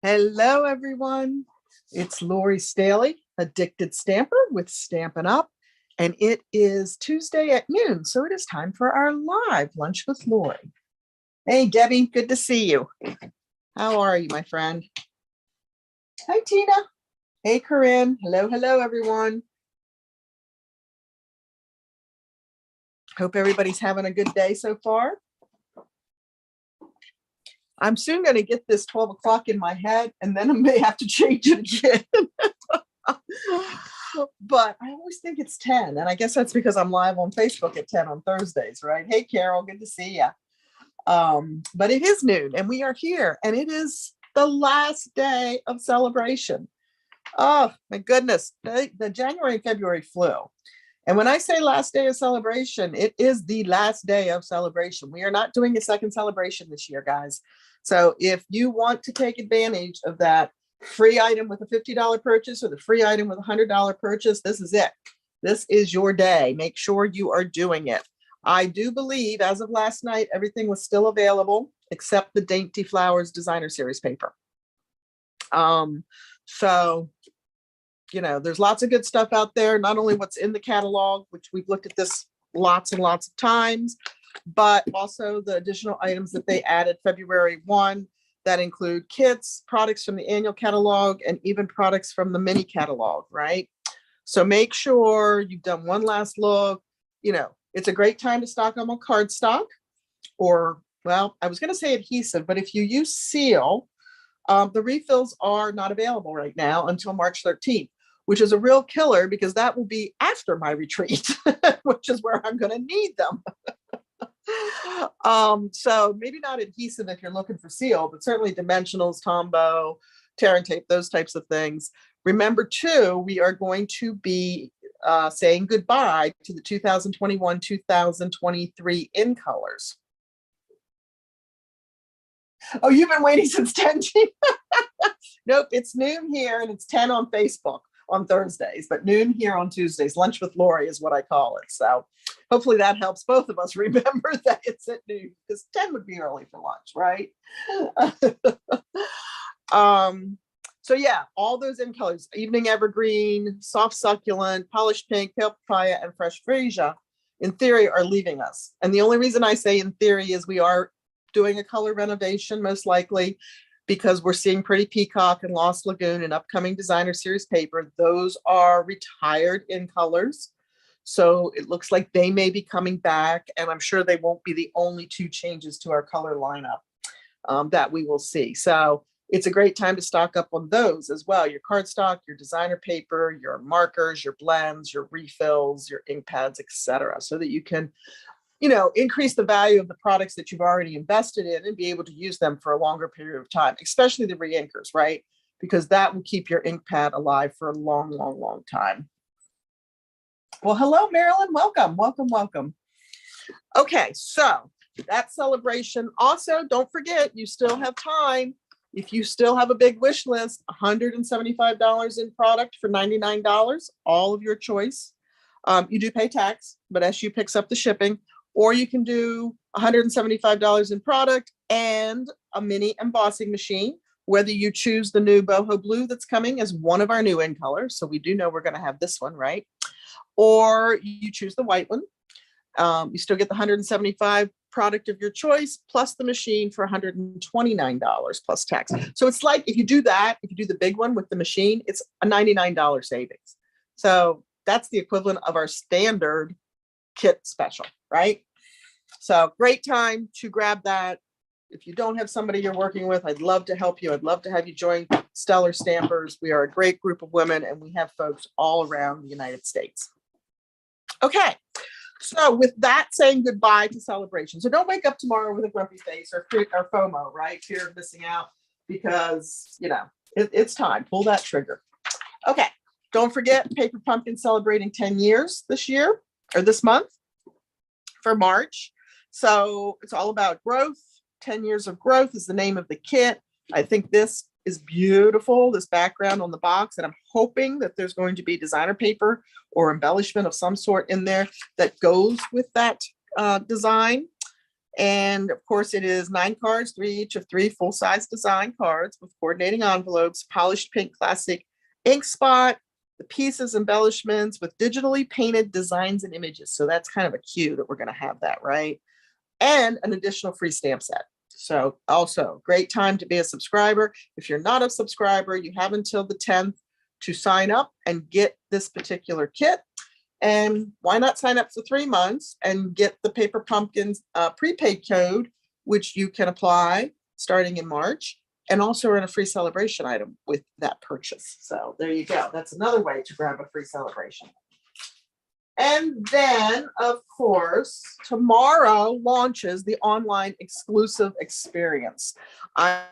Hello, everyone. It's Lori Staley, Addicted Stamper with Stampin' Up. And it is Tuesday at noon, so it is time for our live lunch with Lori. Hey, Debbie, good to see you. How are you, my friend? Hi, Tina. Hey, Corinne. Hello, everyone. Hope everybody's having a good day so far. I'm soon going to get this 12 o'clock in my head, and then I may have to change it again. But I always think it's 10, and I guess that's because I'm live on Facebook at 10 on Thursdays, right? Hey, Carol, good to see you. But it is noon, and we are here, and it is the last day of celebration. Oh, my goodness. The January and February flew. And when I say last day of celebration, it is the last day of celebration. We are not doing a second celebration this year, guys. So if you want to take advantage of that free item with a $50 purchase or the free item with a $100 purchase, this is it. This is your day. Make sure you are doing it. I do believe as of last night, everything was still available except the Dainty Flowers Designer Series paper. So, you know, there's lots of good stuff out there, not only what's in the catalog, which we've looked at this lots and lots of times, but also the additional items that they added February 1 that include kits, products from the annual catalog, and even products from the mini catalog, right? So make sure you've done one last look. You know, it's a great time to stock them on cardstock or, well, I was going to say adhesive, but if you use seal, the refills are not available right now until March 13th, which is a real killer because that will be after my retreat, which is where I'm going to need them. So maybe not adhesive if you're looking for seal, but certainly dimensionals, Tombow, tear and tape, those types of things. Remember too, we are going to be saying goodbye to the 2021-2023 in colors. Oh, you've been waiting since 10. Nope, it's noon here and it's 10 on Facebook on Thursdays, but noon here on Tuesdays. Lunch with Lori is what I call it. So hopefully that helps both of us remember that it's at noon, because 10 would be early for lunch, right? So yeah, all those in colors: evening evergreen, soft succulent, polished pink, pale papaya, and fresh freesia, in theory, are leaving us. And the only reason I say in theory is we are doing a color renovation, most likely, because we're seeing Pretty Peacock and Lost Lagoon and upcoming designer series paper. Those are retired in colors. So it looks like they may be coming back, and I'm sure they won't be the only two changes to our color lineup that we will see. So it's a great time to stock up on those as well. Your cardstock, your designer paper, your markers, your blends, your refills, your ink pads, etc., so that you can, you know, increase the value of the products that you've already invested in and be able to use them for a longer period of time, especially the re-inkers, right? Because that will keep your ink pad alive for a long, long, long time. Well, hello, Marilyn. Welcome, welcome, welcome. Okay, so that celebration. Also, don't forget, you still have time. If you still have a big wish list, $175 in product for $99, all of your choice. You do pay tax, but SU picks up the shipping. Or you can do $175 in product and a mini embossing machine, whether you choose the new Boho Blue that's coming as one of our new in colors. So we do know we're going to have this one, right? Or you choose the white one. You still get the $175 product of your choice plus the machine for $129 plus tax. So it's like, if you do that, if you do the big one with the machine, it's a $99 savings. So that's the equivalent of our standard kit special, right? So great time to grab that. If you don't have somebody you're working with, I'd love to help you. I'd love to have you join Stellar Stampers. We are a great group of women, and we have folks all around the United States. Okay, so with that, saying goodbye to celebration. So don't wake up tomorrow with a grumpy face or FOMO, right? Fear of missing out, because, you know, it's time. Pull that trigger. Okay, don't forget Paper Pumpkin celebrating 10 years this year, or this month for March. So it's all about growth. 10 years of growth is the name of the kit. I think this is beautiful, this background on the box, and I'm hoping that there's going to be designer paper or embellishment of some sort in there that goes with that design. And of course, it is 9 cards, 3 each of 3 full-size design cards with coordinating envelopes, polished pink classic ink spot, the pieces, embellishments with digitally painted designs and images. So that's kind of a cue that we're going to have that, right? And an additional free stamp set. So also great time to be a subscriber. If you're not a subscriber, you have until the 10th to sign up and get this particular kit. And why not sign up for 3 months and get the Paper Pumpkins prepaid code, which you can apply starting in March, and also earn a free celebration item with that purchase. So there you go. That's another way to grab a free celebration. And then, of course, tomorrow launches the online exclusive experience. I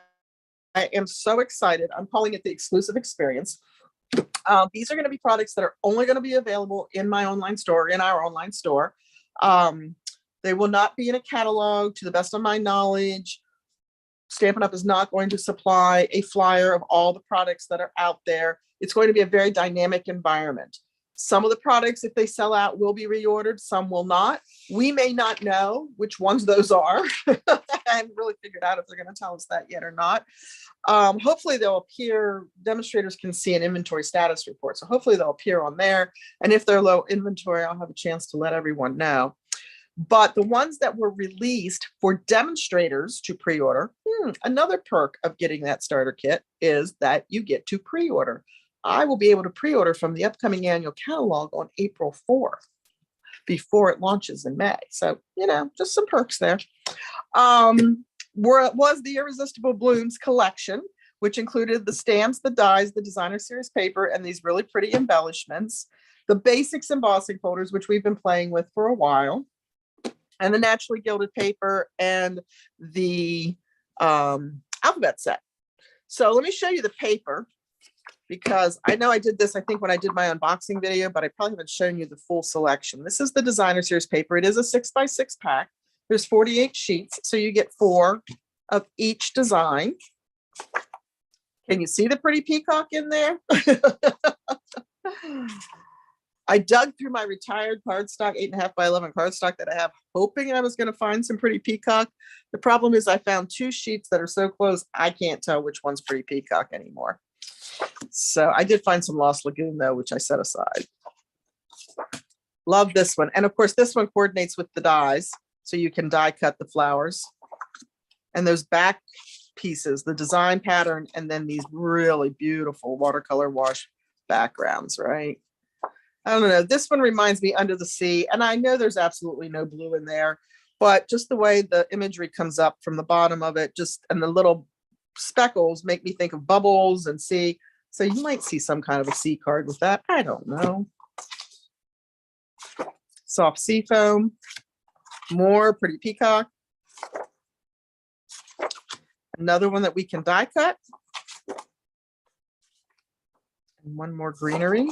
am so excited. I'm calling it the exclusive experience. These are going to be products that are only going to be available in my online store, in our online store. They will not be in a catalog, to the best of my knowledge. Stampin' Up! Is not going to supply a flyer of all the products that are out there. It's going to be a very dynamic environment. Some of the products, if they sell out, will be reordered. Some will not. We may not know which ones those are. I haven't really figured out if they're going to tell us that yet or not. Hopefully they'll appear, demonstrators can see an inventory status report. So hopefully they'll appear on there. And if they're low inventory, I'll have a chance to let everyone know. But the ones that were released for demonstrators to pre-order, another perk of getting that starter kit is that you get to pre-order. I will be able to pre-order from the upcoming annual catalog on April 4th before it launches in May. So, you know, just some perks there. Where it was the Irresistible Blooms collection, which included the stamps, the dies, the designer series paper, and these really pretty embellishments, the basics embossing folders, which we've been playing with for a while, and the naturally gilded paper and the alphabet set. So let me show you the paper, because I know I did this, I think, when I did my unboxing video, but I probably haven't shown you the full selection. This is the designer series paper. It is a 6x6 pack. There's 48 sheets, so you get 4 of each design. Can you see the pretty peacock in there? I dug through my retired cardstock, 8.5 by 11 cardstock that I have, hoping I was going to find some pretty peacock. The problem is I found 2 sheets that are so close, I can't tell which one's pretty peacock anymore. So I did find some Lost Lagoon, though, which I set aside. Love this one. And of course, this one coordinates with the dies, so you can die cut the flowers. And those back pieces, the design pattern, and then these really beautiful watercolor wash backgrounds, right? I don't know. This one reminds me Under the Sea, and I know there's absolutely no blue in there, but just the way the imagery comes up from the bottom of it, just, and the little speckles make me think of bubbles and sea. So you might see some kind of a sea card with that. I don't know. Soft Seafoam, more pretty peacock. Another one that we can die cut. And one more greenery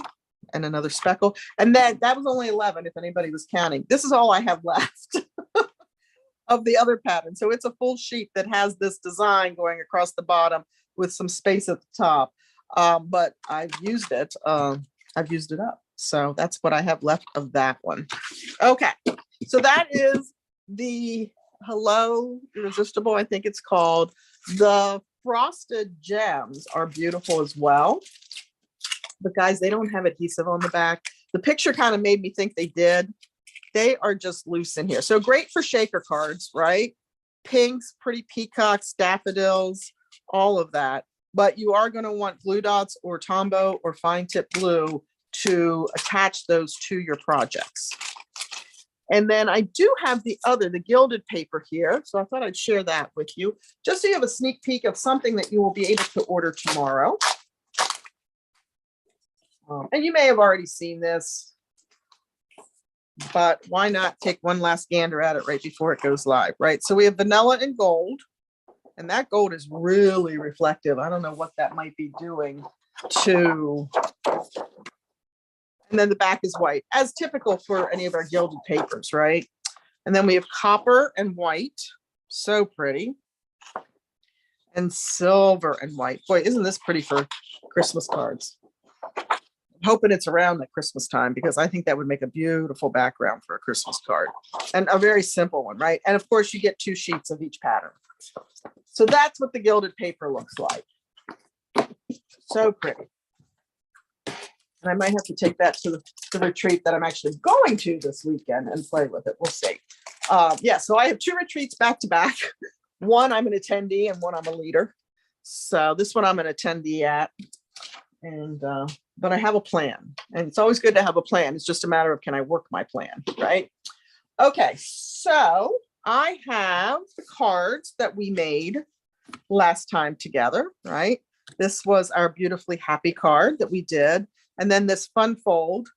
and another speckle. And then that was only 11 if anybody was counting. This is all I have left of the other pattern. So it's a full sheet that has this design going across the bottom with some space at the top. But I've used it. I've used it up. So that's what I have left of that one. Okay. So that is the Hello Irresistible, I think it's called. The frosted gems are beautiful as well. But guys, they don't have adhesive on the back. The picture kind of made me think they did. They are just loose in here. So great for shaker cards, right? Pinks, pretty peacocks, daffodils, all of that. But you are going to want glue dots or Tombow or fine tip glue to attach those to your projects. And then I do have the gilded paper here. So I thought I'd share that with you, just so you have a sneak peek of something that you will be able to order tomorrow. And you may have already seen this, but why not take one last gander at it right before it goes live, right? So we have vanilla and gold, and that gold is really reflective. I don't know what that might be doing to, and then the back is white, as typical for any of our gilded papers, right? And then we have copper and white, so pretty, and silver and white. Boy, isn't this pretty for Christmas cards? hoping it's around at Christmas time because I think that would make a beautiful background for a Christmas card, and a very simple one, right? And of course you get 2 sheets of each pattern. So that's what the gilded paper looks like. So pretty. And I might have to take that to the retreat that I'm actually going to this weekend and play with it. We'll see. Yeah, so I have 2 retreats back to back. One I'm an attendee and one I'm a leader. So this one I'm an attendee at. And but I have a plan, and it's always good to have a plan. It's just a matter of, can I work my plan, right? Okay, so I have the cards that we made last time together, right? This was our beautifully happy card that we did. And then this fun fold.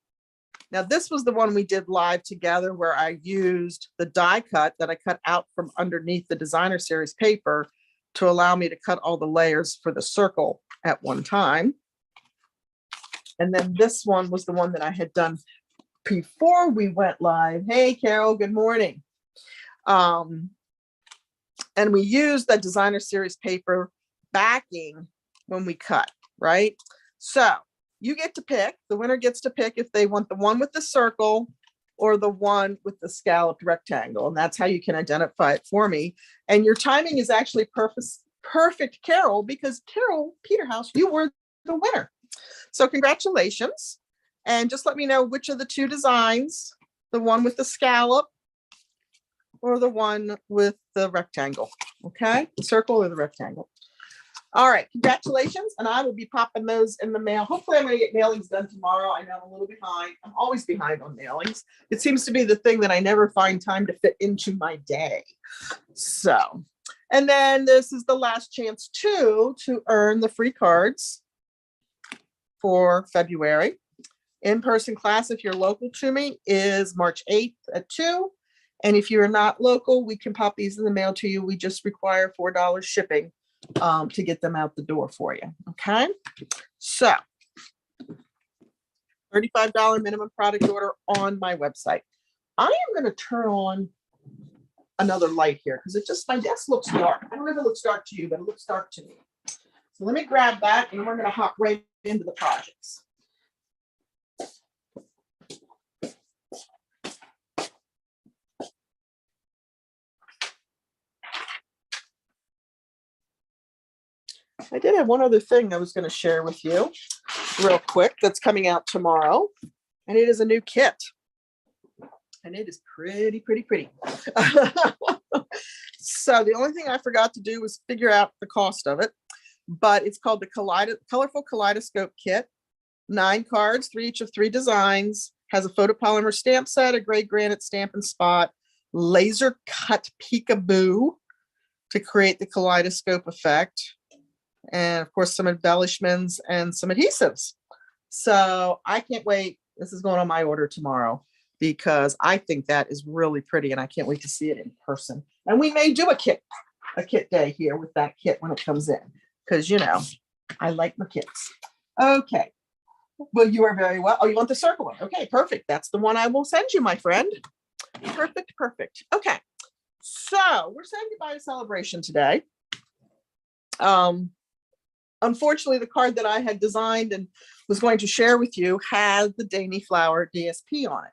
Now this was the one we did live together where I used the die cut that I cut out from underneath the designer series paper to allow me to cut all the layers for the circle at one time. And then this one was the one that I had done before we went live. Hey, Carol, good morning. And we used that designer series paper backing when we cut, right? So you get to pick, the winner gets to pick if they want the one with the circle or the one with the scalloped rectangle. And that's how you can identify it for me. And your timing is actually perfect, Carol, because Carol Peterhouse, you were the winner. So congratulations. And just let me know which of the 2 designs, the one with the scallop or the one with the rectangle. Okay, the circle or the rectangle. All right, congratulations. And I will be popping those in the mail. Hopefully I'm going to get mailings done tomorrow. I know I'm a little behind. I'm always behind on mailings. It seems to be the thing that I never find time to fit into my day. So, and then this is the last chance to earn the free cards for February. In-person class, if you're local to me, is March 8th at 2. And if you're not local, we can pop these in the mail to you. We just require $4 shipping to get them out the door for you. Okay. So $35 minimum product order on my website. I am going to turn on another light here because it just, my desk looks dark. I don't know if it looks dark to you, but it looks dark to me. So let me grab that and we're going to hop right into the projects. I did have one other thing I was going to share with you real quick that's coming out tomorrow, and it is a new kit. And it is pretty. So the only thing I forgot to do was figure out the cost of it, but it's called the Colorful Kaleidoscope Kit. 9 cards, 3 each of 3 designs, has a photopolymer stamp set, a gray granite stamp and spot, laser cut peekaboo to create the kaleidoscope effect, and of course some embellishments and some adhesives. So I can't wait. This is going on my order tomorrow because I think that is really pretty and I can't wait to see it in person. And we may do a kit day here with that kit when it comes in, because you know I like my kits. Okay. Well, you are very well. Oh, you want the circle one? Okay, perfect. That's the one I will send you, my friend. Perfect. Okay. So we're saying goodbye to Celebration today. Unfortunately, the card that I had designed and was going to share with you has the Dainty Flower DSP on it.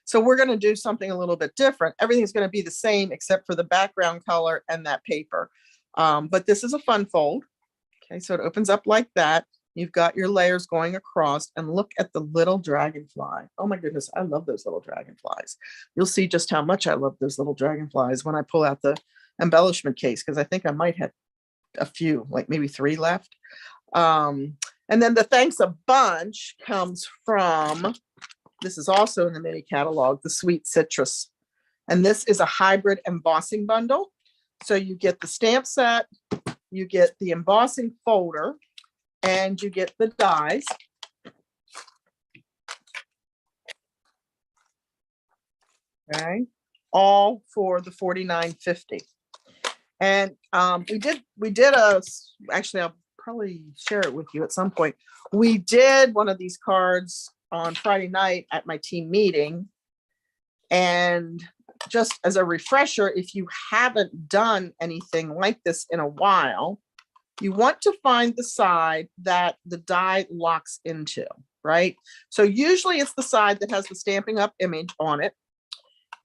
So we're going to do something a little bit different. Everything's going to be the same except for the background color and that paper. But this is a fun fold. Okay, so it opens up like that. You've got your layers going across, and look at the little dragonfly. Oh my goodness, I love those little dragonflies. You'll see just how much I love those little dragonflies when I pull out the embellishment case, because I think I might have a few, like maybe 3 left. And then the Thanks a Bunch comes from, this is also in the mini catalog, the Sweet Citrus. And this is a hybrid embossing bundle. So you get the stamp set, you get the embossing folder, and you get the dies. Okay, all for the $49.50. And we did actually I'll probably share it with you at some point. We did one of these cards on Friday night at my team meeting. And just as a refresher, if you haven't done anything like this in a while, you want to find the side that the die locks into. right? So usually it's the side that has the Stampin' Up image on it.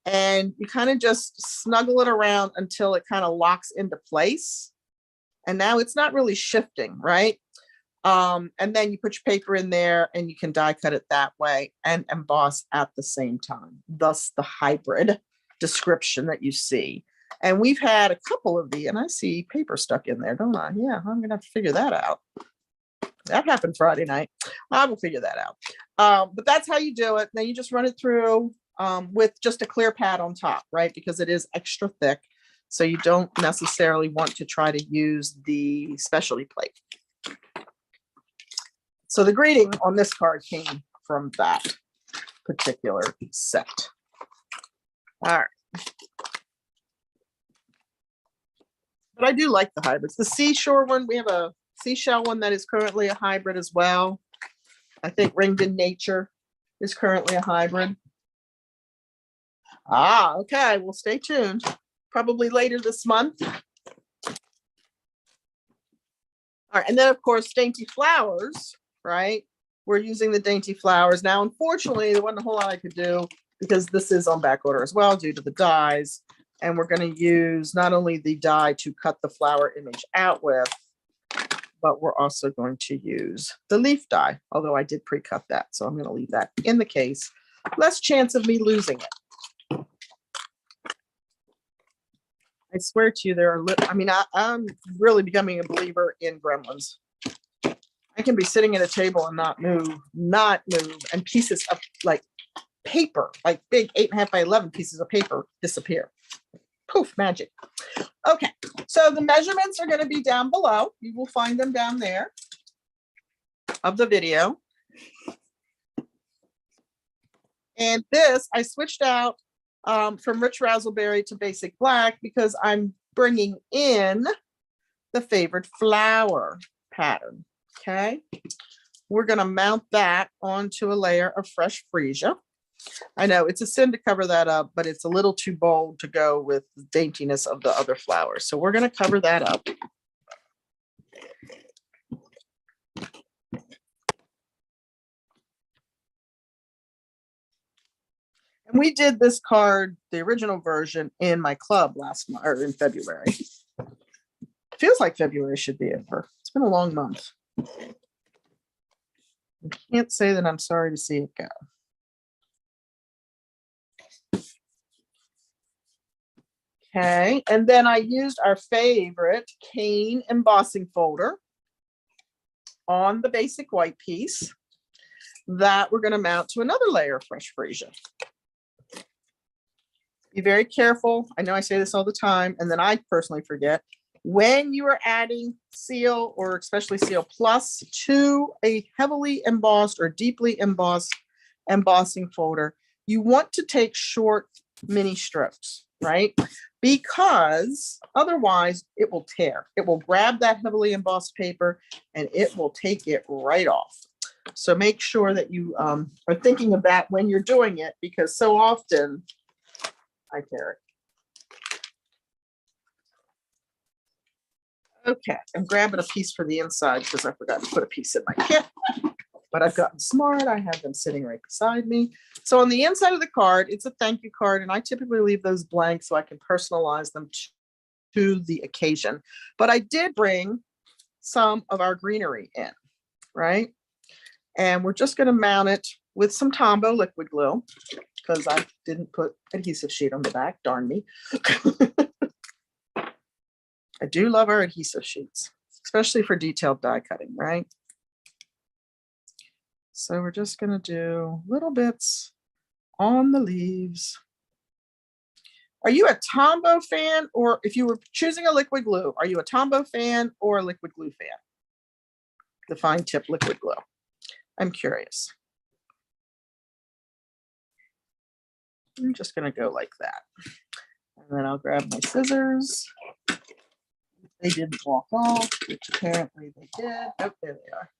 And you kind of just snuggle it around until it kind of locks into place. And now it's not really shifting, right? And then you put your paper in there and you can die cut it that way and emboss at the same time. Thus the hybrid description that you see. And we've had a couple of these, and I see paper stuck in there, don't I? Yeah, I'm gonna have to figure that out. That happened Friday night. I will figure that out. But that's how you do it. Then you just run it through with just a clear pad on top, right? Because it is extra thick. So you don't necessarily want to try to use the specialty plate. So the greeting on this card came from that particular set. All right. But I do like the hybrids. The seashore one, we have a seashell one that is currently a hybrid as well. I think Ringed in Nature is currently a hybrid. Ah, okay. Well, stay tuned. Probably later this month. All right. And then, of course, Dainty Flowers, right? We're using the Dainty Flowers. Now, unfortunately, there wasn't a whole lot I could do because this is on back order as well due to the dies. And we're going to use not only the die to cut the flower image out with, but we're also going to use the leaf die, although I did pre-cut that. So I'm going to leave that in the case. Less chance of me losing it. I swear to you, there are, I mean, I'm really becoming a believer in gremlins. I can be sitting at a table and not move, and pieces of like paper, like big 8.5 by 11 pieces of paper disappear. Poof, magic. Okay, so the measurements are going to be down below. You will find them down there of the video. And this, I switched out from Rich Razzleberry to Basic Black because I'm bringing in the Favored Flower pattern. Okay, we're going to mount that onto a layer of fresh Freesia. I know it's a sin to cover that up, but it's a little too bold to go with the daintiness of the other flowers. So we're going to cover that up. And we did this card, the original version, in my club last month, or in February. Feels like February should be over. It's been a long month. I can't say that I'm sorry to see it go. Okay, and then I used our favorite cane embossing folder on the basic white piece that we're going to mount to another layer of fresh Freesia. Be very careful. I know I say this all the time, and then I personally forget. When you are adding Seal, or especially Seal Plus, to a heavily embossed or deeply embossed embossing folder, you want to take short mini strokes, right? Because otherwise it will tear. It will grab that heavily embossed paper and it will take it right off. So make sure that you are thinking of that when you're doing it, because so often I tear it. Okay, I'm grabbing a piece for the inside because I forgot to put a piece in my kit. But I've gotten smart. I have them sitting right beside me. So on the inside of the card, it's a thank you card, and I typically leave those blank so I can personalize them to the occasion. But I did bring some of our greenery in, right? And we're just going to mount it with some Tombow liquid glue because I didn't put adhesive sheet on the back. Darn me. I do love our adhesive sheets, especially for detailed die cutting, right? So we're just going to do little bits on the leaves. Are you a Tombow fan, or if you were choosing a liquid glue, are you a Tombow fan or a liquid glue fan? The fine tip liquid glue. I'm curious. I'm just going to go like that. And then I'll grab my scissors. They didn't walk off, which apparently they did. Oh, there they are.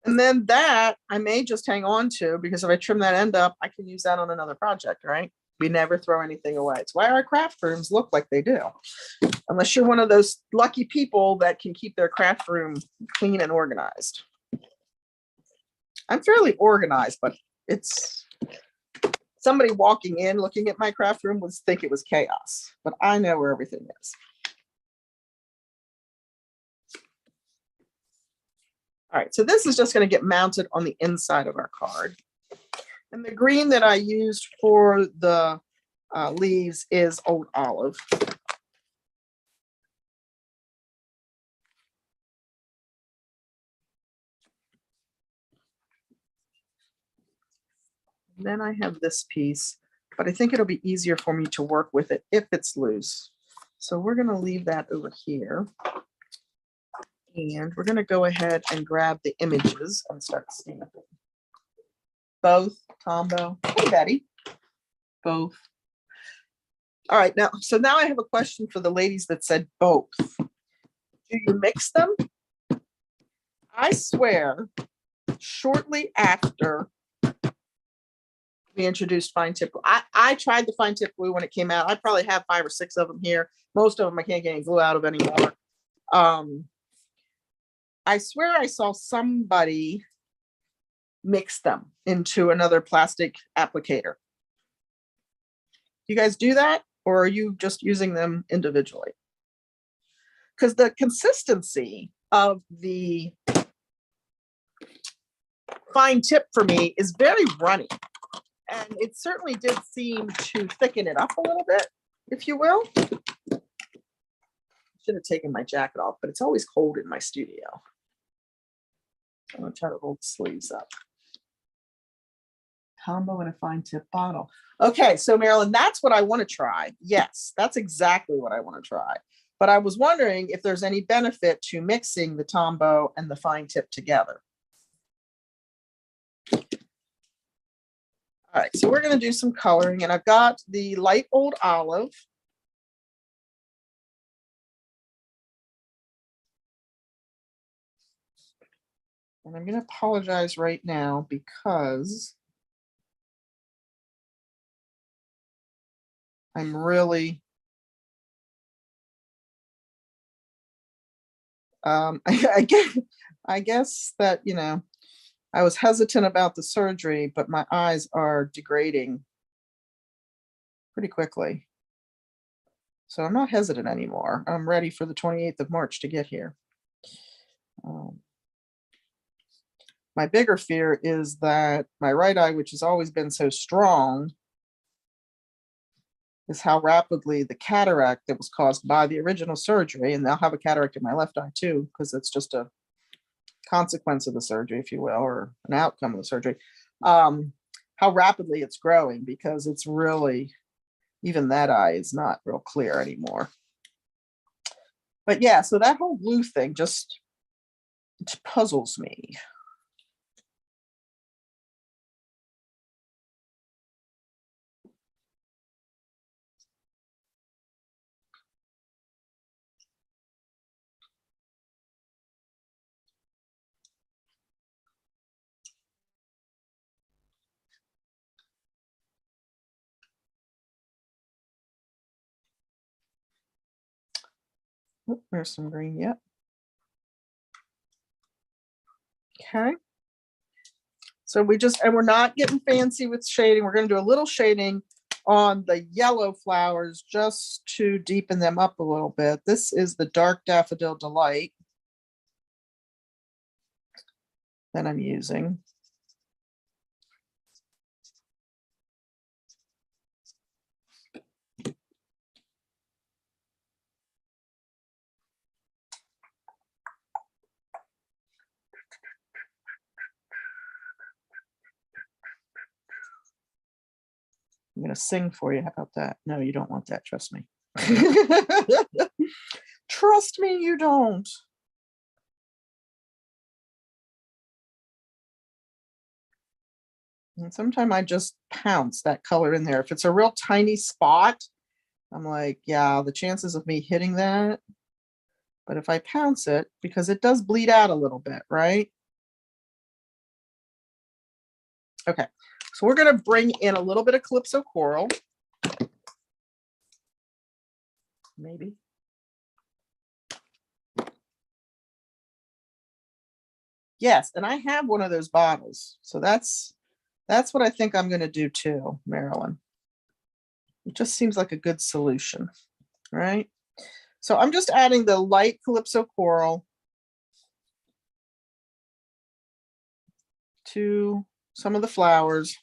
And then that I may just hang on to, because if I trim that end up, I can use that on another project, right? We never throw anything away. It's why our craft rooms look like they do. Unless you're one of those lucky people that can keep their craft room clean and organized. I'm fairly organized, but it's somebody walking in looking at my craft room would think it was chaos, but I know where everything is. All right, so this is just going to get mounted on the inside of our card. And the green that I used for the leaves is Old Olive. Then I have this piece, but I think it'll be easier for me to work with it if it's loose. So we're going to leave that over here. And we're going to go ahead and grab the images and start stamping. Both, Tombow. Hey, Betty. Both. All right, so now I have a question for the ladies that said both. Do you mix them? I swear, shortly after we introduced fine tip glue. I tried the fine tip glue when it came out. I probably have 5 or 6 of them here. Most of them I can't get any glue out of anymore. I swear I saw somebody mix them into another plastic applicator. You guys do that, or are you just using them individually? Because the consistency of the fine tip for me is very runny. And it certainly did seem to thicken it up a little bit, if you will. I should have taken my jacket off, but it's always cold in my studio. I'm going to try to roll the sleeves up. Combo in a fine tip bottle. Okay, so Marilyn, that's what I want to try. Yes, that's exactly what I want to try. But I was wondering if there's any benefit to mixing the Tombow and the fine tip together. All right, so we're going to do some coloring, and I've got the light Old Olive. And I'm going to apologize right now because I'm really, I guess that, you know, I was hesitant about the surgery, but my eyes are degrading pretty quickly. So I'm not hesitant anymore. I'm ready for the 28th of March to get here. My bigger fear is that my right eye, which has always been so strong, is how rapidly the cataract that was caused by the original surgery, and I'll have a cataract in my left eye too, because it's just a consequence of the surgery, if you will, or an outcome of the surgery, how rapidly it's growing, because it's really, even that eye is not real clear anymore. But yeah, so that whole blue thing just puzzles me. Oh, there's some green yet. Okay. So we're not getting fancy with shading. We're going to do a little shading on the yellow flowers just to deepen them up a little bit. This is the Dark Daffodil Delight that I'm using. I'm going to sing for you. How about that? No, you don't want that. Trust me. Trust me, you don't. And sometimes I just pounce that color in there. If it's a real tiny spot, I'm like, yeah, the chances of me hitting that. But if I pounce it, because it does bleed out a little bit, right? Okay, so we're going to bring in a little bit of Calypso Coral. Maybe. Yes, and I have one of those bottles. So that's what I think I'm going to do too, Marilyn. It just seems like a good solution, right? So I'm just adding the light Calypso coral to some of the flowers.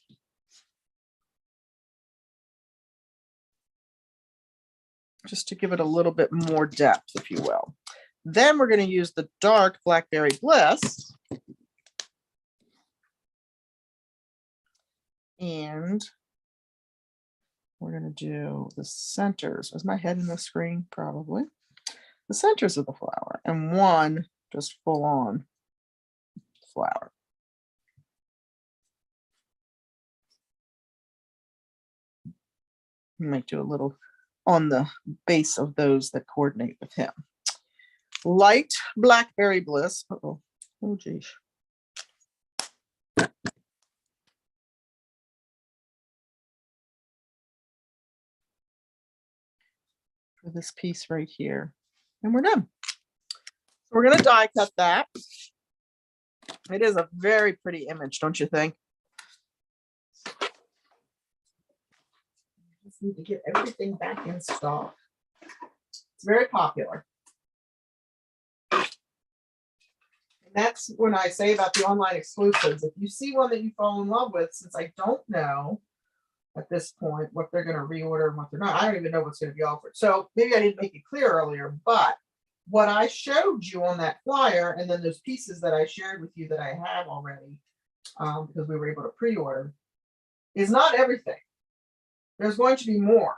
Just to give it a little bit more depth, if you will. Then we're going to use the dark Blackberry Bliss. And we're going to do the centers. Is my head in the screen? Probably. The centers of the flower, and one just full on flower. You might do a little on the base of those that coordinate with him. Light Blackberry Bliss. Uh-oh. Oh, geez. For this piece right here. And we're done. So we're going to die cut that. It is a very pretty image, don't you think? Just need to get everything back in stock. It's very popular. And that's when I say about the online exclusives. If you see one that you fall in love with, since I don't know at this point what they're going to reorder and what they're not, I don't even know what's going to be offered. So maybe I didn't make it clear earlier, but what I showed you on that flyer, and then those pieces that I shared with you that I have already, because we were able to pre-order, is not everything. There's going to be more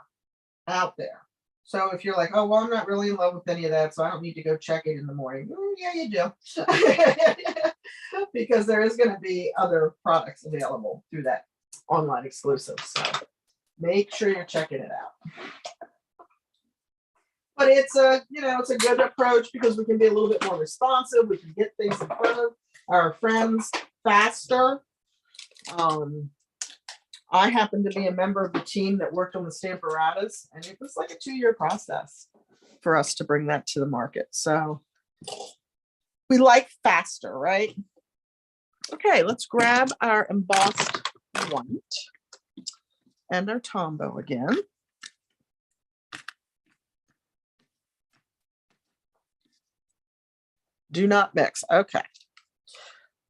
out there. So if you're like, oh, well, I'm not really in love with any of that, so I don't need to go check it in the morning. Yeah, you do. Because there is going to be other products available through that online exclusive. So make sure you're checking it out. But it's a, it's a good approach because we can be a little bit more responsive. We can get things in front of our friends faster. I happen to be a member of the team that worked on the Stamparatas, and it was like a 2-year process for us to bring that to the market. So we like faster, right? Okay, let's grab our embossed white and our Tombow again. Do not mix. Okay.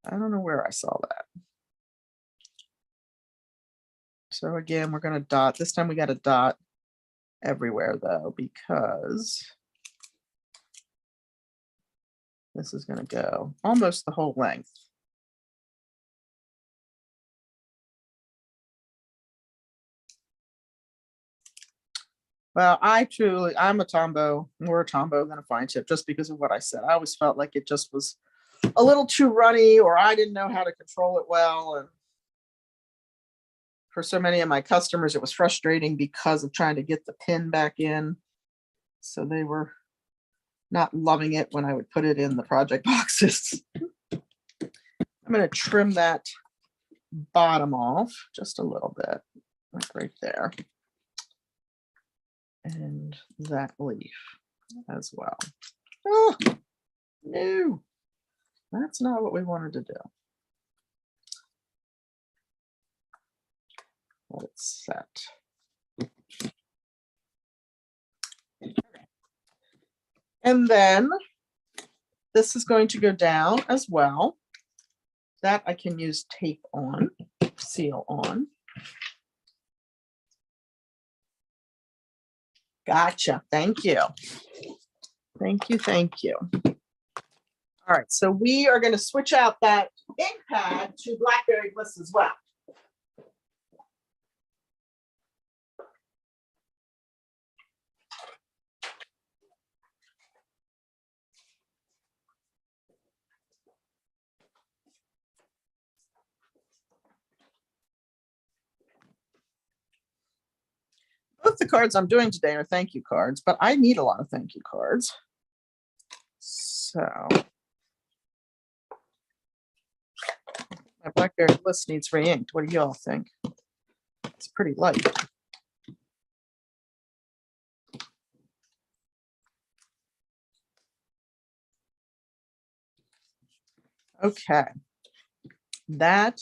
I don't know where I saw that. So again, we're going to dot. This time we got a dot everywhere though, because this is going to go almost the whole length. Well, I'm a Tombow, more a Tombow than a fine tip, just because of what I said. I always felt like it just was a little too runny, or I didn't know how to control it well. And for so many of my customers, it was frustrating because of trying to get the pin back in. So they were not loving it when I would put it in the project boxes. I'm going to trim that bottom off just a little bit, like right there. And that leaf as well. Oh, no, that's not what we wanted to do. Let it set. And then this is going to go down as well. That I can use tape on, seal on. Gotcha. Thank you. Thank you. Thank you. All right. So we are going to switch out that ink pad to Blackberry Bliss as well. Both the cards I'm doing today are thank you cards, but I need a lot of thank you cards. So my Blackberry Bliss needs re-inked. What do y'all think? It's pretty light. Okay. That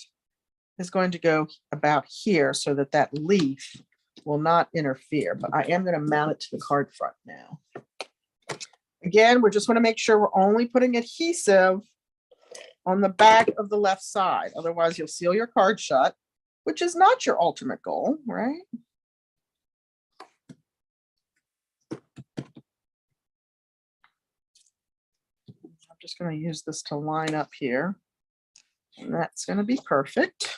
is going to go about here so that that leaf will not interfere, but I am going to mount it to the card front now. Again, we just want to make sure we're only putting adhesive on the back of the left side. Otherwise, you'll seal your card shut, which is not your ultimate goal, right? I'm just going to use this to line up here, and that's going to be perfect.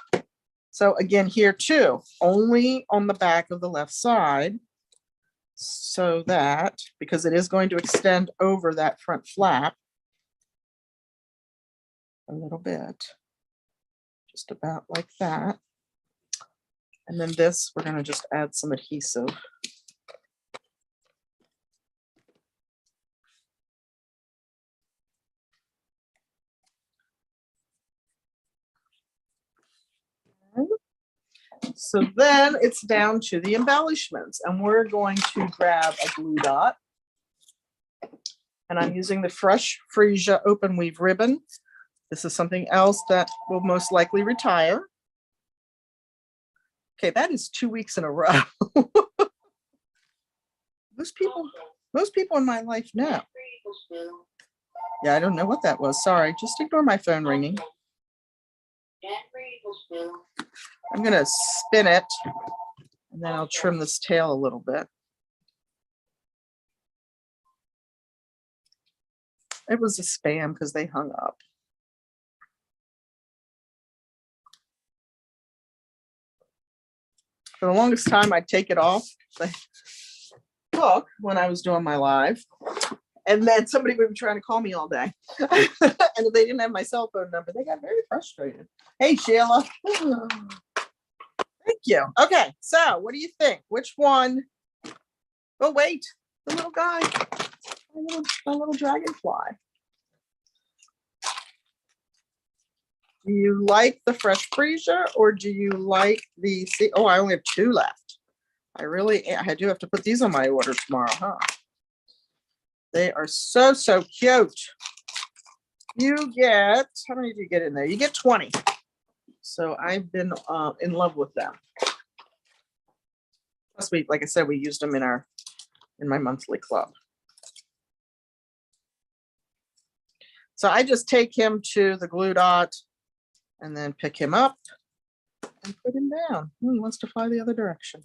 So again, here too, only on the back of the left side, so that, because it is going to extend over that front flap a little bit, just about like that. And then this, we're going to just add some adhesive. So then it's down to the embellishments, and we're going to grab a glue dot. And I'm using the Fresh Freesia open weave ribbon. This is something else that will most likely retire. Okay, that is 2 weeks in a row. Most people in my life know. Yeah, I don't know what that was. Sorry, just ignore my phone ringing. I'm gonna spin it, and then I'll trim this tail a little bit. It was a spam because they hung up. For the longest time, I'd take it off the hook when I was doing my live. And then somebody would be trying to call me all day. And if they didn't have my cell phone number, they got very frustrated. Hey, Sheila. Thank you. Okay, so what do you think? Which one? Oh, wait, the little guy, my little dragonfly. Do you like the Fresh Freesia, or do you like the, oh, I only have 2 left. I do have to put these on my order tomorrow, huh? They are so, so cute. You get, how many do you get in there? You get 20. So I've been in love with them. Plus, like I said, we used them in my monthly club. So I just take him to the glue dot and then pick him up and put him down. He wants to fly the other direction.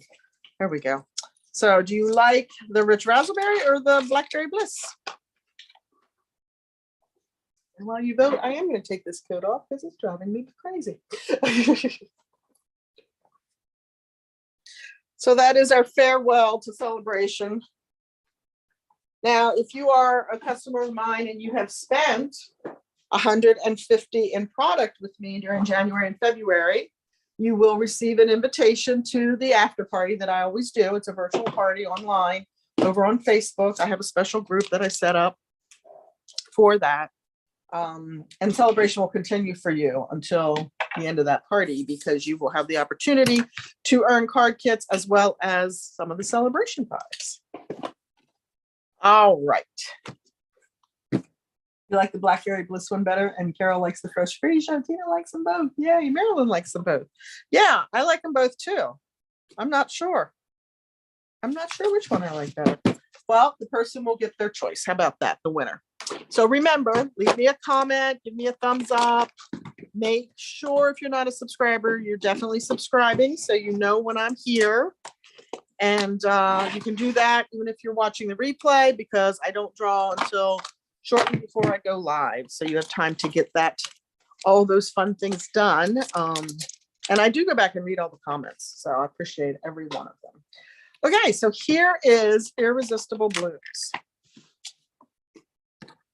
There we go. So do you like the rich raspberry or the Blackberry Bliss? And while you vote, I am going to take this coat off because it's driving me crazy. So that is our farewell to Saleabration. Now, if you are a customer of mine and you have spent $150 in product with me during January and February, you will receive an invitation to the after party that I always do. It's a virtual party online over on Facebook. I have a special group that I set up for that. And Saleabration will continue for you until the end of that party, because you will have the opportunity to earn card kits as well as some of the Saleabration products. All right. You like the Blackberry Bliss one better, and Carol likes the Fresh Freesia. Tina likes them both. Yay, Marilyn likes them both. Yeah, I like them both too. I'm not sure which one I like better. Well, the person will get their choice. How about that? The winner. So remember, leave me a comment, give me a thumbs up. Make sure if you're not a subscriber, you're definitely subscribing so you know when I'm here. And you can do that even if you're watching the replay, because I don't draw until shortly before I go live. So you have time to get all those fun things done. And I do go back and read all the comments. So I appreciate every one of them. Okay, so here is Irresistible Blues.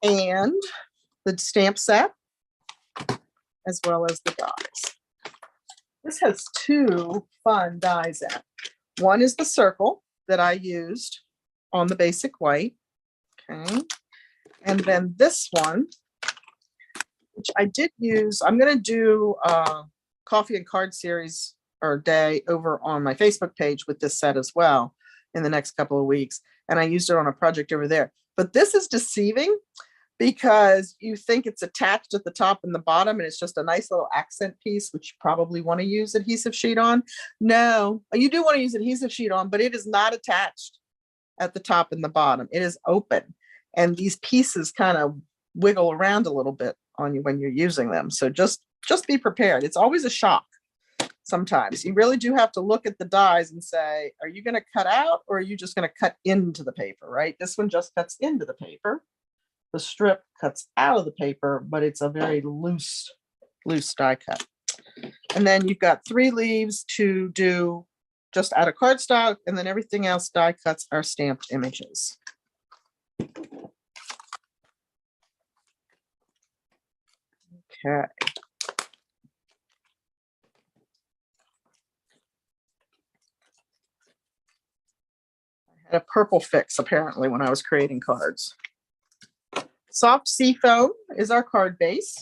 And the stamp set, as well as the dies. This has 2 fun dies in it. One is the circle that I used on the basic white. Okay. And then this one, which I did use, I'm going to do a coffee and card series or day over on my Facebook page with this set as well in the next couple of weeks. And I used it on a project over there. But this is deceiving because you think it's attached at the top and the bottom and it's just a nice little accent piece, which you probably want to use adhesive sheet on. No, you do want to use adhesive sheet on, but it is not attached at the top and the bottom. It is open. And these pieces kind of wiggle around a little bit on you when you're using them. So just be prepared. It's always a shock. Sometimes you really do have to look at the dies and say, are you going to cut out or are you just going to cut into the paper, right? This one just cuts into the paper. The strip cuts out of the paper, but it's a very loose die cut. And then you've got 3 leaves to do just out of cardstock, and then everything else die cuts are stamped images. Okay. I had a purple fix apparently when I was creating cards. Soft Seafoam is our card base.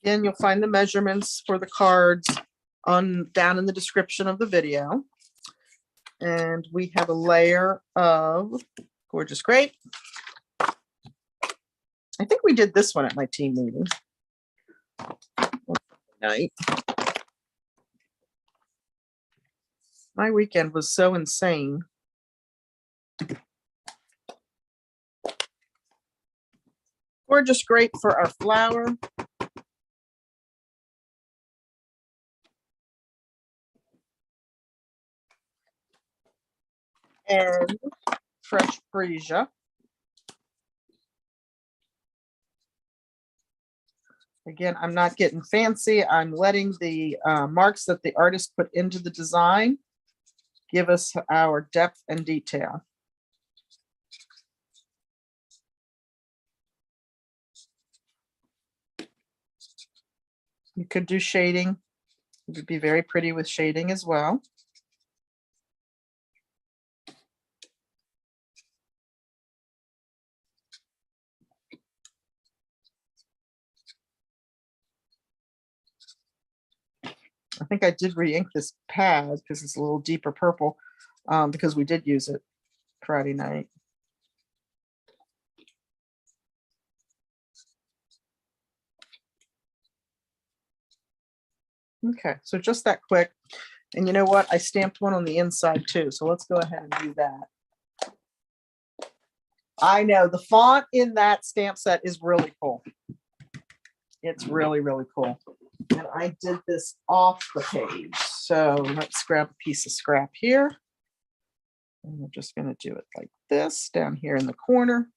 Again, you'll find the measurements for the cards down in the description of the video. And we have a layer of Gorgeous Grape. I think we did this one at my team meeting. Night. My weekend was so insane. Gorgeous Grape for our flower. And fresh Freesia. Again, I'm not getting fancy. I'm letting the marks that the artist put into the design give us our depth and detail. You could do shading. It would be very pretty with shading as well. I think I did re-ink this pad because it's a little deeper purple because we did use it Friday night. Okay, so just that quick. And you know what? I stamped one on the inside too. So let's go ahead and do that. I know the font in that stamp set is really cool. It's really, really cool. And I did this off the page. So let's grab a piece of scrap here. And we're just going to do it like this down here in the corner.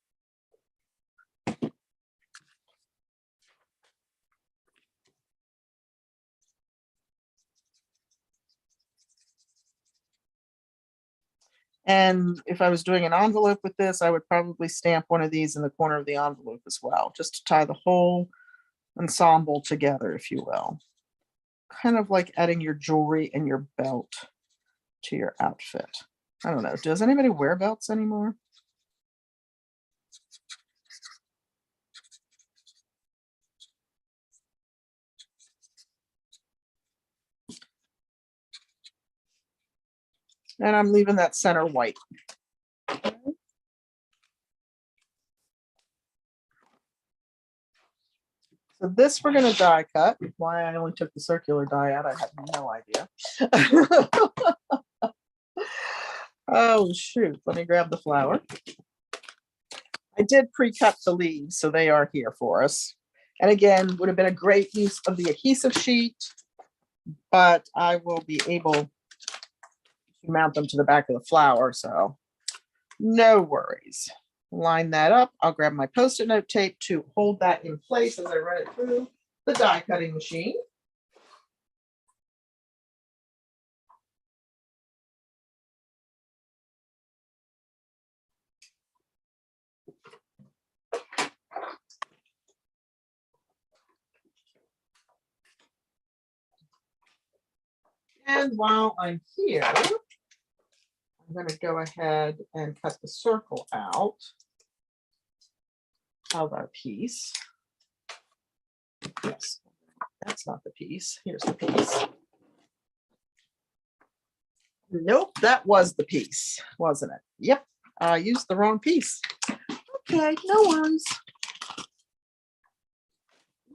And if I was doing an envelope with this, I would probably stamp one of these in the corner of the envelope as well, just to tie the whole ensemble together, if you will. Kind of like adding your jewelry and your belt to your outfit. I don't know. Does anybody wear belts anymore? And I'm leaving that center white. So this we're going to die cut. Why I only took the circular die out, I have no idea. Oh, shoot. Let me grab the flower. I did pre-cut the leaves, so they are here for us. And again, would have been a great use of the adhesive sheet, but I will be able to mount them to the back of the flower, so no worries. Line that up. I'll grab my Post-it note tape to hold that in place as I run it through the die cutting machine. And while I'm here, I'm going to go ahead and cut the circle out of our piece. Yes, that's not the piece. Here's the piece. Nope, that was the piece, wasn't it? Yep, I used the wrong piece. Okay, no worries.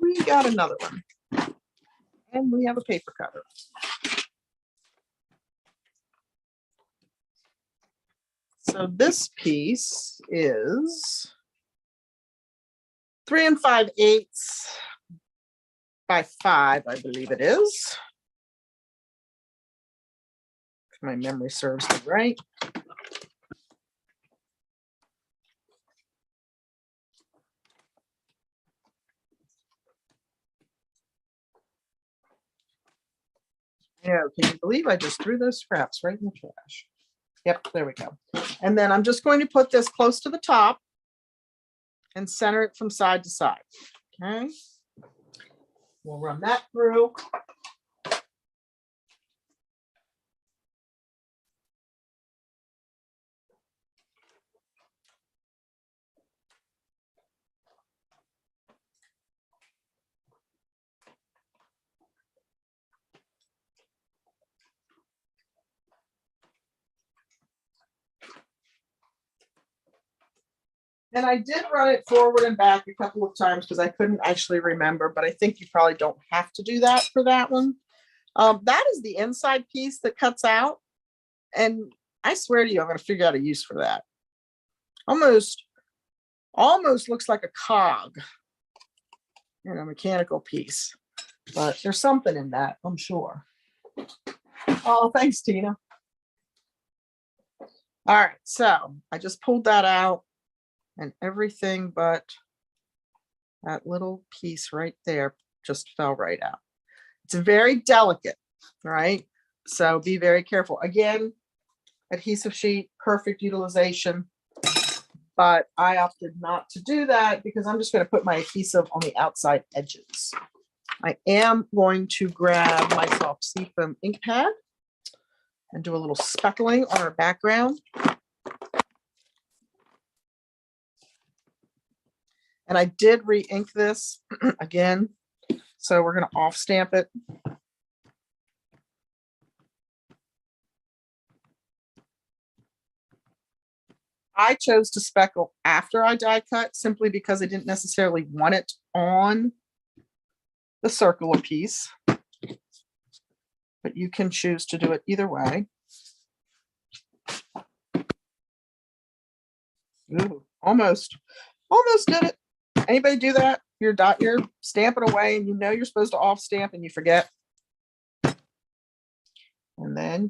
We got another one. And we have a paper cutter. So this piece is 3 5/8 by 5, I believe it is. If my memory serves me right. Yeah, can you believe I just threw those scraps right in the trash? Yep, there we go. And then I'm just going to put this close to the top and center it from side to side. Okay. We'll run that through. And I did run it forward and back a couple of times because I couldn't actually remember, but I think you probably don't have to do that for that one. That is the inside piece that cuts out. And I swear to you, I'm going to figure out a use for that. Almost looks like a cog, mechanical piece, but there's something in that, I'm sure. Oh, thanks, Tina. All right, so I just pulled that out and everything but that little piece right there just fell right out. It's very delicate, right? So be very careful. Again, adhesive sheet, perfect utilization, but I opted not to do that because I'm just going to put my adhesive on the outside edges. I am going to grab my soft Seafoam ink pad and do a little speckling on our background. And I did re-ink this again, so we're going to off stamp it. I chose to speckle after I die cut simply because I didn't necessarily want it on the circular piece, but you can choose to do it either way. Ooh, almost did it. Anybody do that? You're stamping away and you're supposed to off stamp and you forget. And then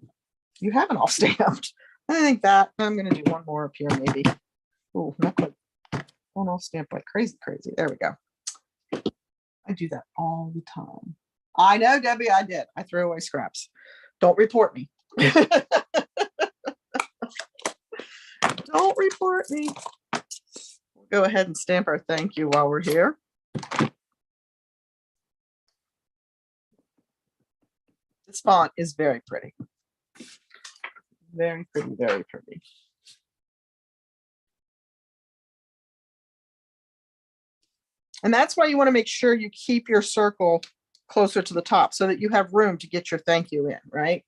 you haven't off stamped. I think that I'm going to do one more up here maybe. Oh, not quite. Don't off stamp like crazy. There we go. I do that all the time. I know, Debbie, I did. I threw away scraps. Don't report me. Don't report me. We'll go ahead and stamp our thank you while we're here. This font is very pretty. Very pretty, very pretty. And that's why you want to make sure you keep your circle closer to the top so that you have room to get your thank you in, right?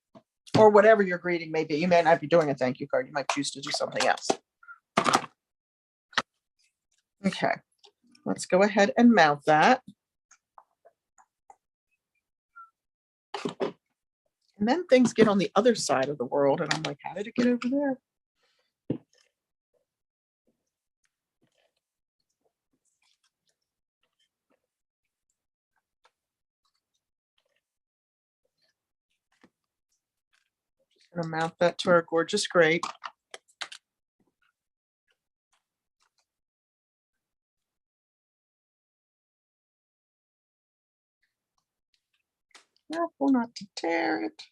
Or whatever your greeting may be. You may not be doing a thank you card. You might choose to do something else. Okay, let's go ahead and mount that. And then things get on the other side of the world and I'm like, how did it get over there? Just gonna mount that to our gorgeous grate. Careful not to tear it.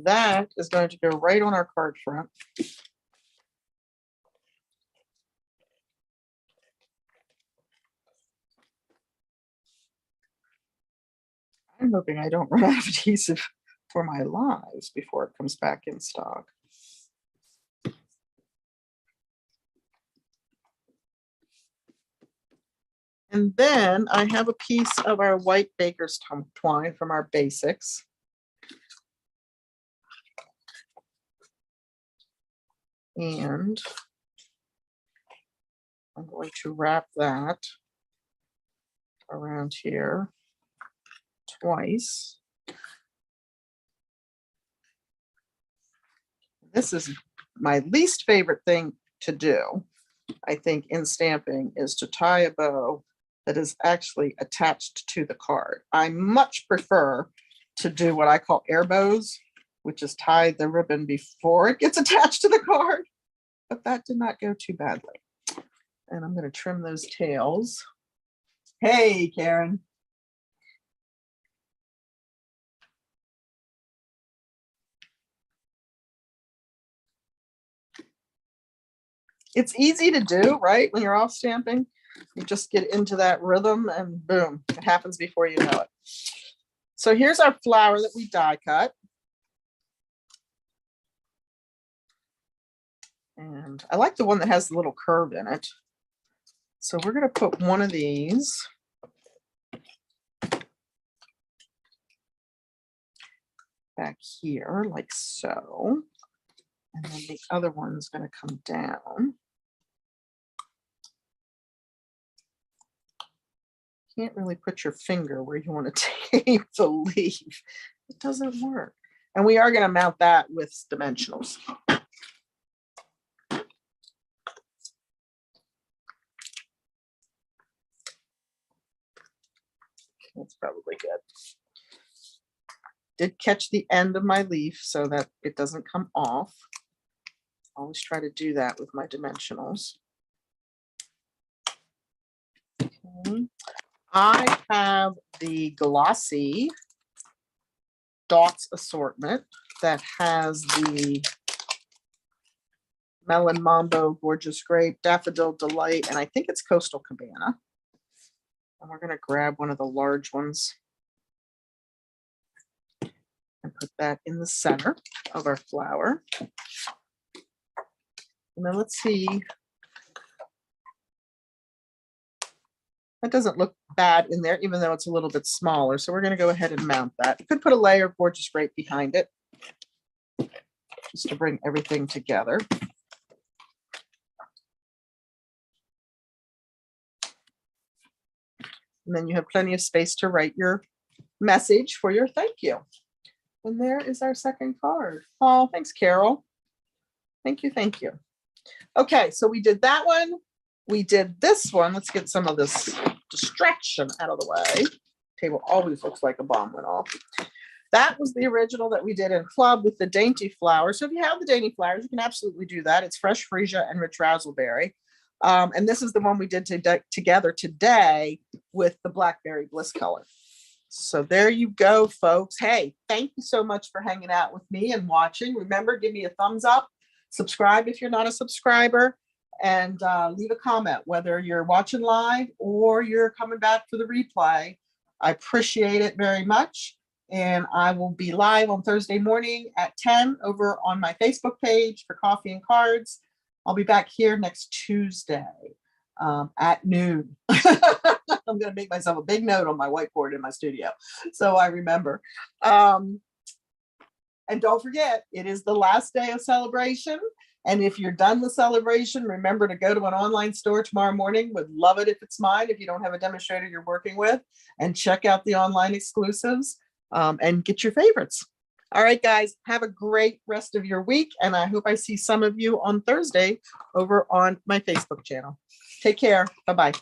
That is going to go right on our card front. I'm hoping I don't run out of adhesive for my lives before it comes back in stock. And then I have a piece of our white baker's twine from our basics. And I'm going to wrap that around here twice. This is my least favorite thing to do, I think, in stamping, is to tie a bow that is actually attached to the card. I much prefer to do what I call air bows, which is tie the ribbon before it gets attached to the card, but that did not go too badly. And I'm going to trim those tails. Hey, Karen. It's easy to do, right? When you're off stamping, you just get into that rhythm and boom, it happens before you know it. So here's our flower that we die cut. And I like the one that has the little curve in it. So we're going to put one of these back here like so. And then the other one's going to come down. Can't really put your finger where you want to tape the leaf. It doesn't work. And we are going to mount that with dimensionals. That's probably good. Did catch the end of my leaf so that it doesn't come off. Always try to do that with my dimensionals. Okay. I have the glossy dots assortment that has the Melon Mambo, Gorgeous Grape, Daffodil Delight, and I think it's Coastal Cabana. And we're going to grab one of the large ones and put that in the center of our flower. And then let's see. That doesn't look bad in there, even though it's a little bit smaller. So we're going to go ahead and mount that. You could put a layer of Gorgeous Grape behind it, just to bring everything together. And then you have plenty of space to write your message for your thank you. And there is our second card. Oh, thanks, Carol. Thank you, thank you. Okay, so we did that one. We did this one. Let's get some of this distraction out of the way. Table always looks like a bomb went off. That was the original that we did in club with the dainty flower. So if you have the dainty flowers, you can absolutely do that. It's fresh freesia and rich razzleberry. And this is the one we did together today with the Blackberry Bliss color. So there you go, folks. Hey, thank you so much for hanging out with me and watching. Remember, give me a thumbs up, subscribe if you're not a subscriber, and leave a comment, whether you're watching live or you're coming back for the replay. I appreciate it very much. And I will be live on Thursday morning at 10 over on my Facebook page for Coffee and Cards. I'll be back here next Tuesday at noon. I'm going to make myself a big note on my whiteboard in my studio so I remember. And don't forget, it is the last day of celebration. And if you're done with celebration, remember to go to an online store tomorrow morning. Would love it if it's mine, if you don't have a demonstrator you're working with, and check out the online exclusives and get your favorites. All right, guys, have a great rest of your week. And I hope I see some of you on Thursday over on my Facebook channel. Take care. Bye-bye.